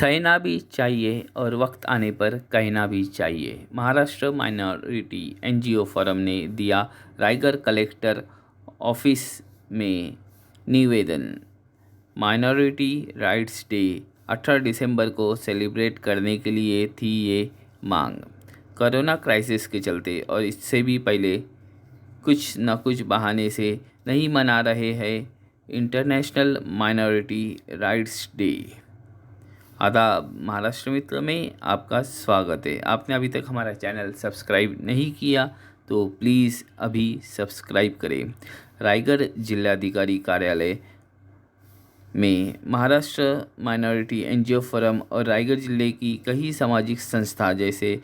सहना भी चाहिए और वक्त आने पर कहना भी चाहिए। महाराष्ट्र माइनॉरिटी एनजीओ फोरम ने दिया रायगढ़ कलेक्टर ऑफिस में निवेदन। माइनॉरिटी राइट्स डे 18 दिसंबर को सेलिब्रेट करने के लिए थी ये मांग। कोरोना क्राइसिस के चलते और इससे भी पहले कुछ न कुछ बहाने से नहीं मना रहे हैं इंटरनेशनल माइनॉरिटी राइट्स डे। आदाब, महाराष्ट्र मित्र में आपका स्वागत है। आपने अभी तक हमारा चैनल सब्सक्राइब नहीं किया तो प्लीज़ अभी सब्सक्राइब करें। रायगढ़ जिलाधिकारी कार्यालय में महाराष्ट्र माइनॉरिटी एनजीओ फोरम और रायगढ़ जिले की कई सामाजिक संस्था जैसे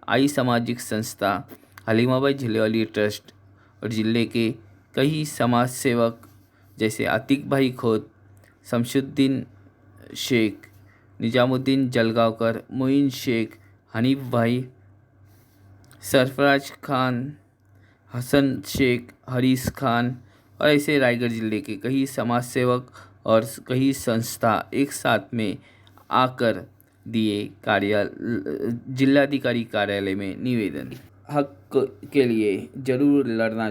आई सामाजिक संस्था, हलीमाबाई झिलेवाली ट्रस्ट और जिले के कई समाज सेवक जैसे आतिक भाई खोत, शमशुद्दीन शेख, निजामुद्दीन जलगावकर, मोइन शेख, हनीफ भाई, सरफराज खान, हसन शेख, हरीस खान और ऐसे रायगढ़ जिले के कई समाज सेवक और कई संस्था एक साथ में आकर दिए जिलाधिकारी कार्यालय में निवेदन। हक के लिए ज़रूर लड़ना,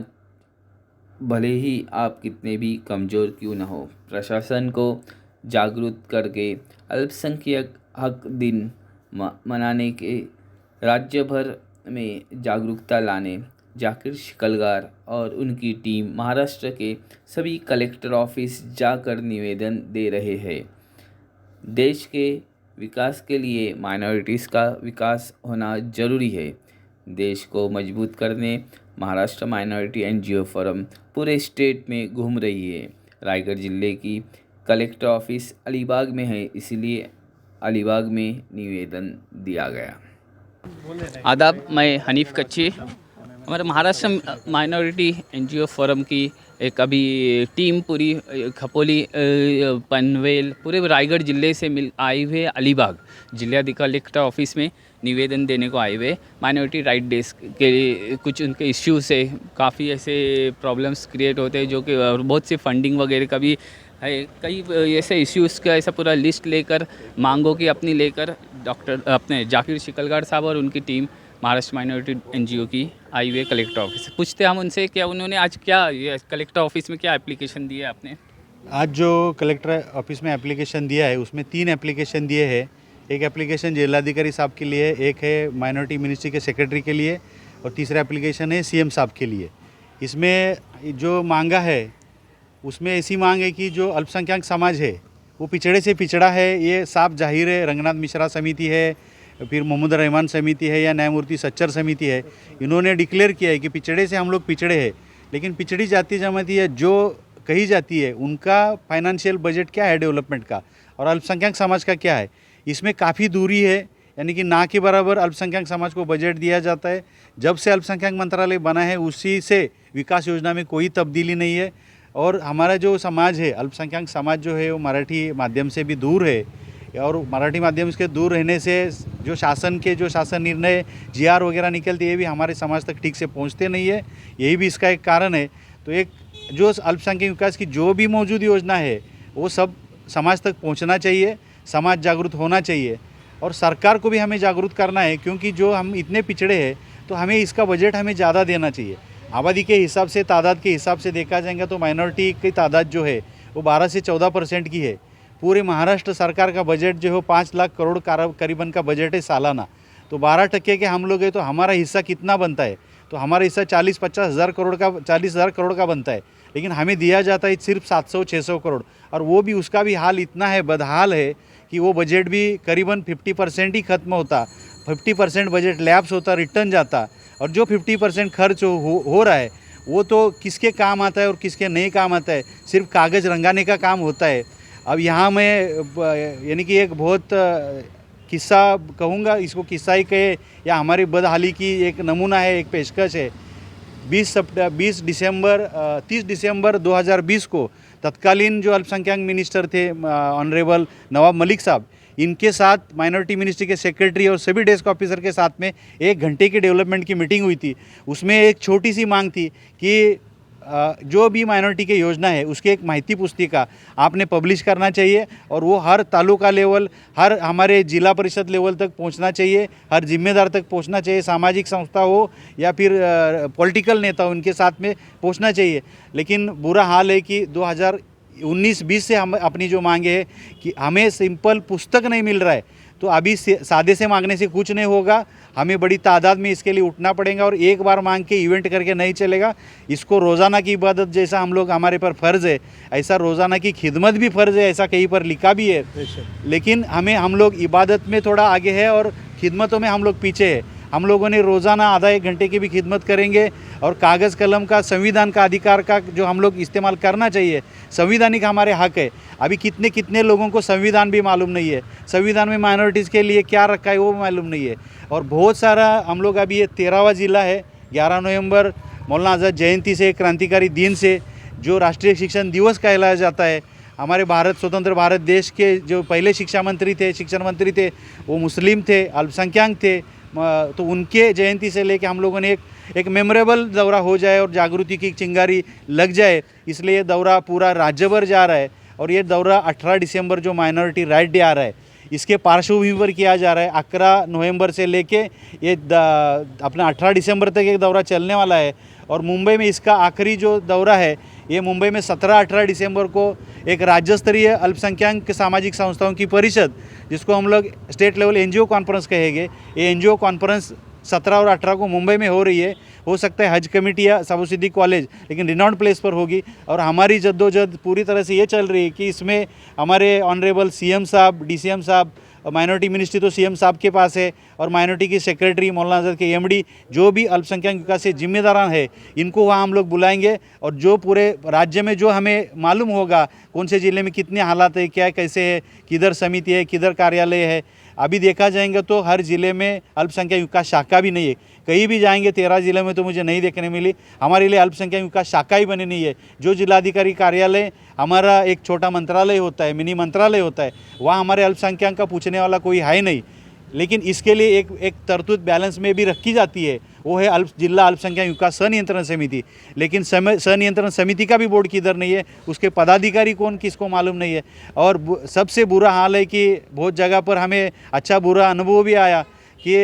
भले ही आप कितने भी कमज़ोर क्यों न हो। प्रशासन को जागरूक करके अल्पसंख्यक हक दिन मनाने के राज्य भर में जागरूकता लाने जाकिर शिकलगार और उनकी टीम महाराष्ट्र के सभी कलेक्टर ऑफिस जाकर निवेदन दे रहे हैं। देश के विकास के लिए माइनॉरिटीज़ का विकास होना ज़रूरी है। देश को मजबूत करने महाराष्ट्र माइनॉरिटी एनजीओ फोरम पूरे स्टेट में घूम रही है। रायगढ़ जिले की कलेक्टर ऑफिस अलीबाग में है, इसलिए अलीबाग में निवेदन दिया गया। आदाब, मैं हनीफ कच्ची। हमारे महाराष्ट्र माइनॉरिटी एनजीओ फोरम की एक अभी टीम पूरी खपोली, पनवेल, पूरे रायगढ़ जिले से आए हुए अलीबाग जिलाधिकारी कलेक्टर ऑफिस में निवेदन देने को आए हुए। माइनॉरिटी राइट डेज के कुछ उनके इश्यूज है, काफ़ी ऐसे प्रॉब्लम्स क्रिएट होते हैं जो कि बहुत सी फंडिंग वगैरह का भी है। कई ऐसे इश्यूज़ का ऐसा पूरा लिस्ट लेकर, मांगों की अपनी लेकर डॉक्टर अपने जाकिर शिकलगार साहब और उनकी टीम महाराष्ट्र माइनॉरिटी एनजीओ की आई हुई कलेक्टर ऑफिस। पूछते हम उनसे क्या उन्होंने आज क्या ये कलेक्टर ऑफिस में क्या एप्लीकेशन दिया आपने? आज जो कलेक्टर ऑफिस में एप्लीकेशन दिया है उसमें 3 एप्लीकेशन दिए हैं। एक एप्लीकेशन जिलाधिकारी साहब के लिए, एक है माइनॉरिटी मिनिस्ट्री के सेक्रेटरी के लिए और तीसरा एप्लीकेशन है सीएम साहब के लिए। इसमें जो मांगा है उसमें ऐसी मांग है कि जो अल्पसंख्यक समाज है वो पिछड़े से पिछड़ा है, ये साफ जाहिर है। रंगनाथ मिश्रा समिति है, फिर मोहम्मद रहमान समिति है या न्यायमूर्ति सच्चर समिति है, इन्होंने डिक्लेयर किया है कि पिछड़े से हम लोग पिछड़े हैं। लेकिन पिछड़ी जाति जमाती है जो कही जाती है उनका फाइनेंशियल बजट क्या है डेवलपमेंट का और अल्पसंख्यक समाज का क्या है, इसमें काफ़ी दूरी है। यानी कि ना के बराबर अल्पसंख्यक समाज को बजट दिया जाता है। जब से अल्पसंख्यक मंत्रालय बना है उसी से विकास योजना में कोई तब्दीली नहीं है। और हमारा जो समाज है, अल्पसंख्यक समाज जो है वो मराठी माध्यम से भी दूर है और मराठी माध्यम के दूर रहने से जो शासन निर्णय जीआर वगैरह निकलते ये भी हमारे समाज तक ठीक से पहुंचते नहीं है। यही भी इसका एक कारण है। तो एक जो अल्पसंख्यक विकास की जो भी मौजूद योजना है वो सब समाज तक पहुंचना चाहिए, समाज जागरूक होना चाहिए और सरकार को भी हमें जागरूक करना है, क्योंकि जो हम इतने पिछड़े हैं तो हमें इसका बजट हमें ज़्यादा देना चाहिए। आबादी के हिसाब से, तादाद के हिसाब से देखा जाएगा तो माइनॉरिटी की तादाद जो है वो 12 से 14% की है। पूरे महाराष्ट्र सरकार का बजट जो है 5 लाख करोड़ करीबन का बजट है सालाना। तो 12% के हम लोग हैं तो हमारा हिस्सा कितना बनता है? तो हमारा हिस्सा 40-50 हज़ार करोड़ का बनता है। लेकिन हमें दिया जाता है सिर्फ 700-600 करोड़ और वो भी उसका भी हाल इतना है, बदहाल है कि वो बजट भी करीबन 50% ही ख़त्म होता, 50% बजट लैप्स होता, रिटर्न जाता। और जो 50% खर्च हो रहा है वो तो किसके काम आता है और किसके नहीं काम आता है, सिर्फ कागज़ रंगाने का काम होता है। अब यहाँ मैं यानी कि एक बहुत किस्सा कहूँगा, इसको किस्सा ही कहे या हमारी बदहाली की एक नमूना है, एक पेशकश है। 30 दिसंबर 2020 को तत्कालीन जो अल्पसंख्यक मिनिस्टर थे ऑनरेबल नवाब मलिक साहब, इनके साथ माइनॉरिटी मिनिस्ट्री के सेक्रेटरी और सभी डेस्क ऑफिसर के साथ में 1 घंटे की डेवलपमेंट की मीटिंग हुई थी। उसमें एक छोटी सी मांग थी कि जो भी माइनॉरिटी की योजना है उसकी एक माहिती पुस्तिका आपने पब्लिश करना चाहिए और वो हर तालुका लेवल, हर हमारे जिला परिषद लेवल तक पहुंचना चाहिए, हर जिम्मेदार तक पहुंचना चाहिए, सामाजिक संस्था हो या फिर पॉलिटिकल नेता हो, उनके साथ में पहुंचना चाहिए। लेकिन बुरा हाल है कि 2019-20 से हम अपनी जो मांगे है कि हमें सिंपल पुस्तक नहीं मिल रहा है, तो अभी सादे से मांगने से कुछ नहीं होगा, हमें बड़ी तादाद में इसके लिए उठना पड़ेगा और एक बार मांग के इवेंट करके नहीं चलेगा। इसको रोज़ाना की इबादत जैसा हम लोग, हमारे पर फ़र्ज़ है, ऐसा रोज़ाना की खिदमत भी फ़र्ज़ है, ऐसा कहीं पर लिखा भी है। लेकिन हम लोग इबादत में थोड़ा आगे है और खिदमतों में हम लोग पीछे है। हम लोगों ने रोज़ाना आधा एक घंटे की भी खिदमत करेंगे और कागज़ कलम का, संविधान का अधिकार का जो हम लोग इस्तेमाल करना चाहिए, संविधानिक हमारे हक है। अभी कितने कितने लोगों को संविधान भी मालूम नहीं है, संविधान में माइनॉरिटीज़ के लिए क्या रखा है वो मालूम नहीं है। और बहुत सारा हम लोग, अभी ये 13वां ज़िला है, 11 नवंबर मौलाना आज़ाद जयंती से, क्रांतिकारी दिन से, जो राष्ट्रीय शिक्षण दिवस कहलाया जाता है। हमारे स्वतंत्र भारत देश के जो पहले शिक्षण मंत्री थे वो मुस्लिम थे, अल्पसंख्यक थे, तो उनके जयंती से लेके हम लोगों ने एक मेमोरेबल दौरा हो जाए और जागृति की चिंगारी लग जाए, इसलिए ये दौरा पूरा राज्य भर जा रहा है। और ये दौरा 18 दिसंबर जो माइनॉरिटी राइट डे आ रहा है, इसके पार्श्वभूमि पर किया जा रहा है। 11 नवंबर से लेके ये अपना 18 दिसंबर तक एक दौरा चलने वाला है और मुंबई में इसका आखिरी जो दौरा है, ये मुंबई में 17-18 दिसंबर को एक राज्य स्तरीय अल्पसंख्यक सामाजिक संस्थाओं की परिषद, जिसको हम लोग स्टेट लेवल एनजीओ कॉन्फ्रेंस कहेंगे, ये एनजीओ कॉन्फ्रेंस 17 और 18 को मुंबई में हो रही है। हो सकता है हज कमेटी या सबसिडी कॉलेज, लेकिन रिनाउंड प्लेस पर होगी। और हमारी जद्दोजहद पूरी तरह से ये चल रही है कि इसमें हमारे ऑनरेबल सीएम साहब, डीसीएम साहब, माइनॉरिटी मिनिस्ट्री तो सीएम साहब के पास है, और माइनॉरिटी की सेक्रेटरी, मौलाना आज़ाद के एमडी, जो भी अल्पसंख्यक विकास से जिम्मेदारान है, इनको वहाँ हम लोग बुलाएंगे। और जो पूरे राज्य में जो हमें मालूम होगा कौन से ज़िले में कितने हालात है, क्या कैसे है, किधर समिति है, किधर कार्यालय है, अभी देखा जाएंगे तो हर ज़िले में अल्पसंख्यक विकास शाखा भी नहीं है। कहीं भी जाएंगे 13 ज़िले में तो मुझे नहीं देखने मिली। हमारे लिए अल्पसंख्यक विकास शाखा ही बनी नहीं है। जो जिलाधिकारी कार्यालय हमारा एक छोटा मंत्रालय होता है, मिनी मंत्रालय होता है, वहाँ हमारे अल्पसंख्यक का पूछने वाला कोई है नहीं। लेकिन इसके लिए एक तरतूद बैलेंस में भी रखी जाती है, वो है जिला अल्पसंख्यक विकास संनियंत्रण समिति। लेकिन संनियंत्रण समिति का भी बोर्ड किधर नहीं है, उसके पदाधिकारी कौन, किसको मालूम नहीं है। और सबसे बुरा हाल है कि बहुत जगह पर हमें अच्छा बुरा अनुभव भी आया की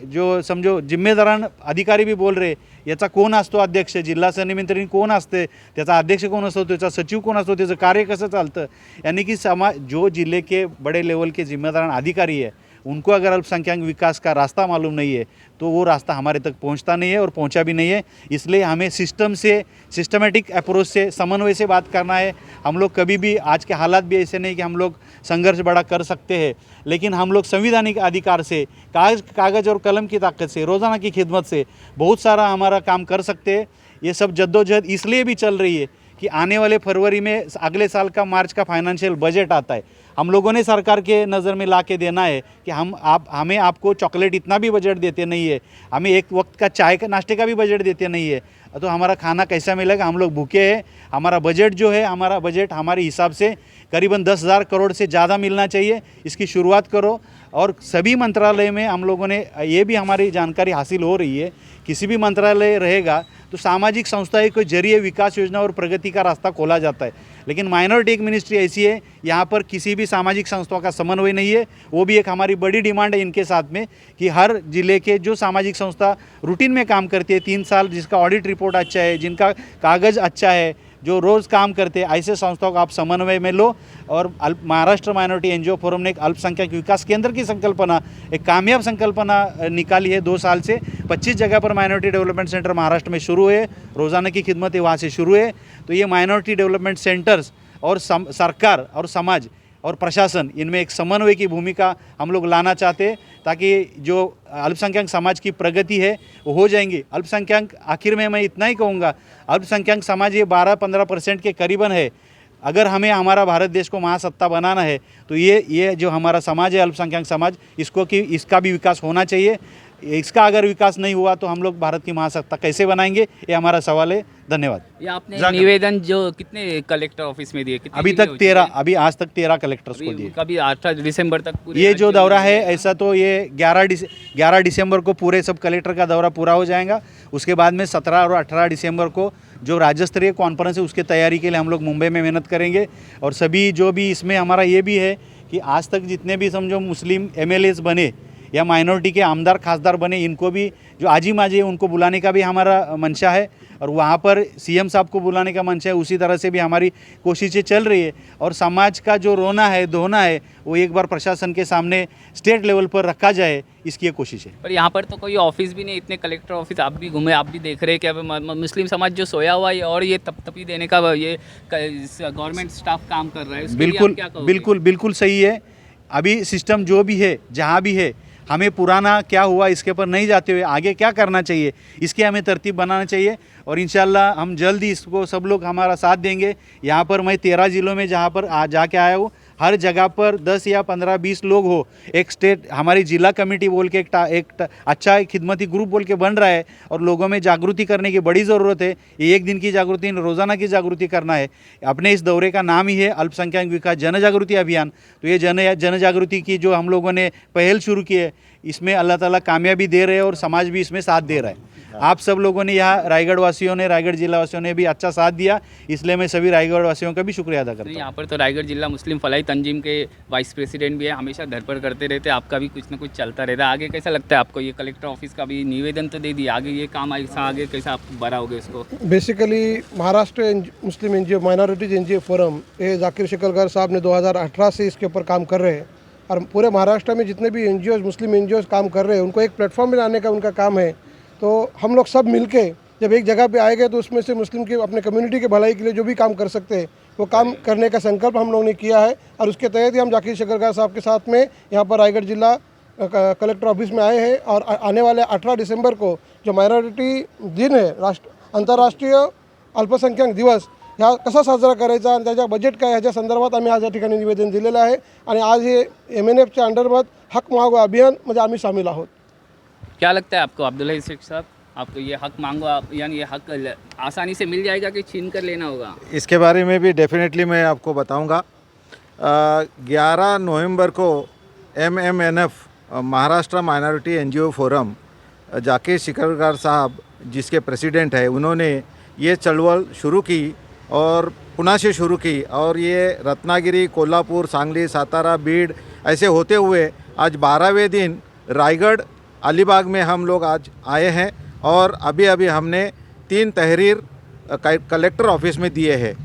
जो समजो जिम्मेदारान अधिकारी भी बोल रहे, याचा कोण असतो अध्यक्ष, जिल्हा संनियंत्रण कोण असते, त्याचा अध्यक्ष कोण असतो, त्याचा सचिव कोण असतो, त्याचं कार्य कसं चालतं। यानी कि जो जिले के बड़े लेवल के जिम्मेदारान अधिकारी है, उनको अगर अल्पसंख्यक विकास का रास्ता मालूम नहीं है तो वो रास्ता हमारे तक पहुंचता नहीं है और पहुंचा भी नहीं है। इसलिए हमें सिस्टमेटिक अप्रोच से, समन्वय से बात करना है। हम लोग कभी भी, आज के हालात भी ऐसे नहीं कि हम लोग संघर्ष बड़ा कर सकते हैं, लेकिन हम लोग संविधानिक अधिकार से, कागज़ और कलम की ताकत से, रोज़ाना की खिदमत से बहुत सारा हमारा काम कर सकते हैं। ये सब जद्दोजहद इसलिए भी चल रही है कि आने वाले फरवरी में अगले साल का मार्च का फाइनेंशियल बजट आता है। हम लोगों ने सरकार के नज़र में ला के देना है कि हमें आपको चॉकलेट इतना भी बजट देते नहीं है, हमें एक वक्त का चाय का नाश्ते का भी बजट देते नहीं है, तो हमारा खाना कैसा मिलेगा। हम लोग भूखे हैं। हमारा बजट जो है, हमारा बजट हमारे हिसाब से करीबन 10,000 करोड़ से ज़्यादा मिलना चाहिए। इसकी शुरुआत करो। और सभी मंत्रालय में हम लोगों ने, ये भी हमारी जानकारी हासिल हो रही है, किसी भी मंत्रालय रहेगा तो सामाजिक संस्थाएं के जरिए विकास योजना और प्रगति का रास्ता खोला जाता है। लेकिन माइनॉरिटी एक मिनिस्ट्री ऐसी है, यहाँ पर किसी भी सामाजिक संस्थाओं का समन्वय नहीं है। वो भी एक हमारी बड़ी डिमांड है इनके साथ में कि हर जिले के जो सामाजिक संस्था रूटीन में काम करती है, 3 साल जिसका ऑडिट रिपोर्ट अच्छा है, जिनका कागज़ अच्छा है, जो रोज़ काम करते हैं, ऐसे संस्थाओं को आप समन्वय में लो। और महाराष्ट्र माइनॉरिटी एनजीओ फोरम ने एक अल्पसंख्यक विकास केंद्र की संकल्पना, एक कामयाब संकल्पना निकाली है 2 साल से। 25 जगह पर माइनॉरिटी डेवलपमेंट सेंटर महाराष्ट्र में शुरू है, रोज़ाना की खिदमतें वहाँ से शुरू है। तो ये माइनॉरिटी डेवलपमेंट सेंटर्स और सरकार और समाज और प्रशासन, इनमें एक समन्वय की भूमिका हम लोग लाना चाहते हैं, ताकि जो अल्पसंख्यक समाज की प्रगति है वो हो जाएंगी। अल्पसंख्यक, आखिर में मैं इतना ही कहूँगा, अल्पसंख्यक समाज ये 12-15% के करीबन है। अगर हमें हमारा भारत देश को महासत्ता बनाना है तो ये जो हमारा समाज है अल्पसंख्यक समाज, इसका भी विकास होना चाहिए। इसका अगर विकास नहीं हुआ तो हम लोग भारत की महासत्ता कैसे बनाएंगे, ये हमारा सवाल है। धन्यवाद। ये आपने निवेदन जो कितने कलेक्टर ऑफिस में दिए, कितने अभी जगह तक हो 13, चुके हैं? अभी आज तक 13 कलेक्टर्स को अभी दिए। कभी 18 दिसंबर तक पूरे ये जो राज्य दौरा में है दिया। ऐसा तो ये 11 दिसंबर को पूरे सब कलेक्टर का दौरा पूरा हो जाएगा। उसके बाद में 17 और 18 दिसंबर को जो राज्य स्तरीय कॉन्फ्रेंस है उसकी तैयारी के लिए हम लोग मुंबई में मेहनत करेंगे। और सभी जो भी इसमें हमारा ये भी है कि आज तक जितने भी समझो मुस्लिम MLAs बने या माइनॉरिटी के आमदार खासदार बने, इनको भी जो आजी माजी है उनको बुलाने का भी हमारा मंशा है और वहाँ पर CM साहब को बुलाने का मंशा है। उसी तरह से भी हमारी कोशिशें चल रही है और समाज का जो रोना है धोना है वो एक बार प्रशासन के सामने स्टेट लेवल पर रखा जाए, इसकी ये कोशिश है। पर यहाँ पर तो कोई ऑफिस भी नहीं, इतने कलेक्टर ऑफिस आप भी घूमे, आप भी देख रहे हैं कि अब मुस्लिम समाज जो सोया हुआ है और ये तपतपी देने का ये गवर्नमेंट स्टाफ काम कर रहा है, उसके लिए आप बिल्कुल क्या कहोगे? बिल्कुल बिल्कुल सही है। अभी सिस्टम जो भी है जहाँ भी है, हमें पुराना क्या हुआ इसके पर नहीं जाते हुए आगे क्या करना चाहिए इसकी हमें तरतीब बनाना चाहिए और इंशाल्लाह हम जल्द ही इसको सब लोग हमारा साथ देंगे। यहाँ पर मैं 13 ज़िलों में जहाँ पर जाके आया हूँ, हर जगह पर 10 या 15-20 लोग हो, एक स्टेट हमारी जिला कमेटी बोल के एक अच्छा खिदमती ग्रुप बोल के बन रहा है और लोगों में जागृति करने की बड़ी ज़रूरत है। ये एक दिन की जागृति, रोज़ाना की जागृति करना है। अपने इस दौरे का नाम ही है अल्पसंख्यक विकास जन जागृति अभियान। तो ये जन जागृति की जो हम लोगों ने पहल शुरू की है, इसमें अल्लाह ताला कामयाबी दे रहे हैं और समाज भी इसमें साथ दे रहा है। आप सब लोगों ने यहाँ रायगढ़ वासियों ने, रायगढ़ जिला वासियों ने भी अच्छा साथ दिया, इसलिए मैं सभी रायगढ़ वासियों का भी शुक्रिया अदा करता हूँ। यहाँ पर तो रायगढ़ जिला मुस्लिम फलाई तंजीम के वाइस प्रेसिडेंट भी है, हमेशा धरपड़ करते रहते हैं, आपका भी कुछ ना कुछ चलता रहता है। आगे कैसा लगता है आपको? ये कलेक्टर ऑफिस का भी निवेदन तो दे दिया, आगे ये काम ऐसा आगे कैसा आप बढ़ाओगे इसको? बेसिकली महाराष्ट्र मुस्लिम NGO माइनॉरिटीज़ NGO फोरम, ये जाकिर शिकलकर साहब ने 2018 से इसके ऊपर काम कर रहे हैं और पूरे महाराष्ट्र में जितने भी NGOs मुस्लिम NGOs काम कर रहे हैं उनको एक प्लेटफॉर्म में लाने का उनका काम है। तो हम लोग सब मिलके जब एक जगह पे आएंगे तो उसमें से मुस्लिम के अपने कम्युनिटी के भलाई के लिए जो भी काम कर सकते हैं वो काम करने का संकल्प हम लोग ने किया है और उसके तहत ही हम जाकिर शिकलकर साहब के साथ में यहाँ पर रायगढ़ जिला कलेक्टर ऑफिस में आए हैं। और आने वाले 18 दिसंबर को जो मायनॉरिटी दिन है, आंतरराष्ट्रीय अल्पसंख्याक दिवस, ह्या कसा साजरा करायचा आणि त्याच्या बजेट काय ह्याच्या संदर्भात आम्ही आज या ठिकाणी निवेदन दिलेलं आहे आणि आज हे MNFच्या अंतर्गत हक मागो अभियान मध्ये आम्ही सामील आहोत। क्या लगता है आपको अब्दुल्ला शेख साहब, आपको ये हक मांगो यानी ये हक आसानी से मिल जाएगा कि छीन कर लेना होगा? इसके बारे में भी डेफिनेटली मैं आपको बताऊंगा। 11 नवंबर को MMNF Maharashtra minority NGO forum, Zakir Shikalkar साहब जिसके प्रेसिडेंट है, उन्होंने ये चळवळ शुरू की और पुणे से शुरू की और ये रत्नागिरी, कोल्हापुर, सांगली, सातारा, बीड ऐसे होते हुए आज 12वें दिन रायगढ़, अलीबाग में हम लोग आज आए हैं और अभी अभी हमने 3 तहरीर कलेक्टर ऑफिस में दिए हैं।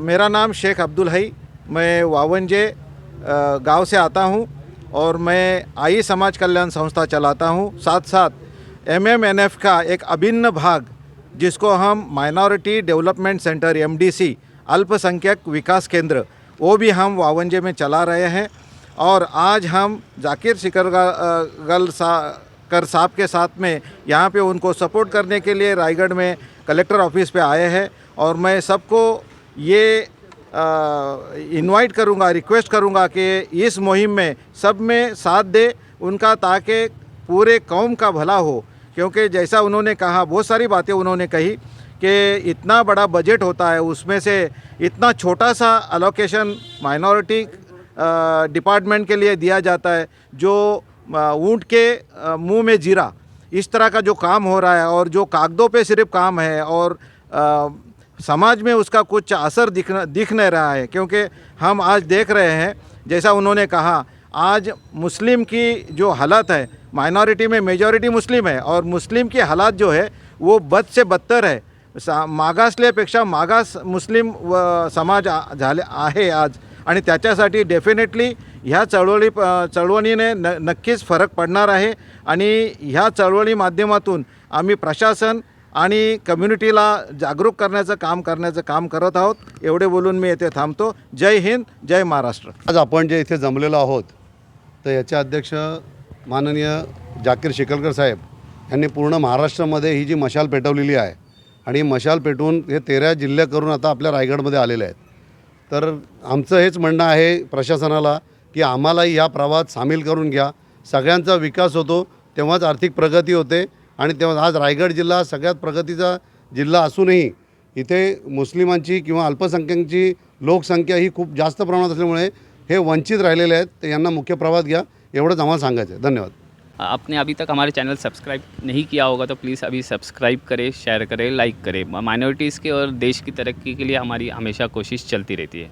मेरा नाम शेख अब्दुल हई, मैं वावंजे गांव से आता हूं और मैं आई समाज कल्याण संस्था चलाता हूं। साथ साथ MMNF का एक अभिन्न भाग जिसको हम माइनॉरिटी डेवलपमेंट सेंटर MDC अल्पसंख्यक विकास केंद्र, वो भी हम वावंजे में चला रहे हैं। और आज हम जाकिर शिकलकर साहब के साथ में यहाँ पे उनको सपोर्ट करने के लिए रायगढ़ में कलेक्टर ऑफिस पे आए हैं और मैं सबको ये इनवाइट करूँगा, रिक्वेस्ट करूँगा कि इस मुहिम में सब में साथ दे उनका, ताकि पूरे कौम का भला हो। क्योंकि जैसा उन्होंने कहा, बहुत सारी बातें उन्होंने कही कि इतना बड़ा बजट होता है, उसमें से इतना छोटा सा अलोकेशन माइनॉरिटी डिपार्टमेंट के लिए दिया जाता है, जो ऊँट के मुंह में जीरा, इस तरह का जो काम हो रहा है और जो कागज़ों पे सिर्फ काम है और समाज में उसका कुछ असर दिख नहीं रहा है। क्योंकि हम आज देख रहे हैं, जैसा उन्होंने कहा, आज मुस्लिम की जो हालत है, माइनॉरिटी में मेजॉरिटी मुस्लिम है और मुस्लिम की हालत जो है वो बद से बदतर है। मागासलेपेक्षा मागास मुस्लिम समाज झाले आहे आज आणि त्याच्यासाठी डेफिनेटली ह्या चळवळीने नक्कीच फरक पडणार आहे आणि ह्या चळवळी माध्यमातून आम्ही प्रशासन आणि कम्युनिटीला जागरूक करण्याचं काम करत आहोत। एवढे बोलून मी येथे थांबतो। जय हिंद, जय महाराष्ट्र। आज आपण जे इथे जमलेलो आहोत, तर याचे अध्यक्ष माननीय जाकिर शिकलकर साहेब यांनी पूर्ण महाराष्ट्रामध्ये ही जी मशाल पेटवलेली आहे आणि ही मशाल पेटवून हे 13 जिल्हे करून आता आपल्या रायगडमध्ये आलेले आहेत। तर आमचं हेच म्हणणं आहे प्रशासनाला की आम्हालाही या प्रवाहात सामील करून घ्या, सगळ्यांचा विकास होतो, तेव्हाच आर्थिक प्रगती होते आणि तेव्हा आज रायगड जिल्हा सगळ्यात प्रगतीचा जिल्हा असूनही इथे मुस्लिमांची किंवा अल्पसंख्याकांची लोकसंख्या ही खूप जास्त प्रमाणात असल्यामुळे हे वंचित राहिलेले आहेत. तर यांना मुख्य प्रवाहात घ्या एवढंच आम्हाला सांगायचं आहे. धन्यवाद. आपने अभी तक हमारे चैनल सब्सक्राइब नहीं किया होगा तो प्लीज़ अभी सब्सक्राइब करें, शेयर करें, लाइक करें। माइनॉरिटीज़ के और देश की तरक्की के लिए हमारी हमेशा कोशिश चलती रहती है।